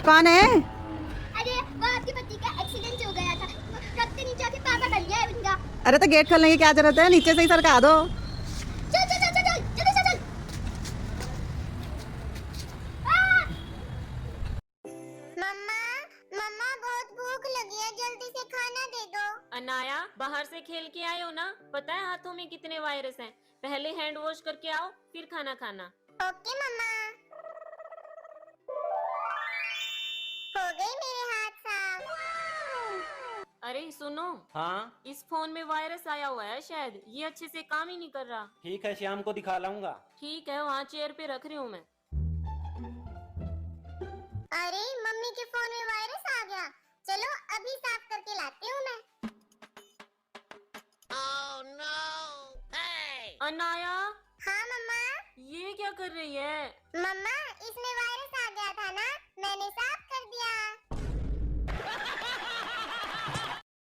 कौन है? अरे वो आपकी पति का एक्सीडेंट हो गया था, ट्रक के नीचे आके पापा कर गया है उनका। अरे तो गेट खोलने की क्या जरूरत है, नीचे से ही सरका दो। चल चल चल चल जल्दी से चल। मम्मा मम्मा बहुत भूख लगी है, जल्दी से खाना दे दो। अनाया, बाहर से खेल के आए हो ना, पता है हाथों में कितने वायरस हैं। पहले हैंड वॉश करके आओ, फिर खाना खाना। ओके मम्मा। हो गई मेरे हाथ साफ। अरे सुनो, हाँ इस फोन में वायरस आया हुआ है, शायद ये अच्छे से काम ही नहीं कर रहा। ठीक है, श्याम को दिखा लाऊंगा। ठीक है, वहाँ चेयर पे रख रही हूँ मैं। अरे मम्मी के फोन में वायरस आ गया, चलो अभी साफ करके लाती हूँ मैं। अनाया, हाँ मम्मा। ये क्या कर रही है? मम्मा इसने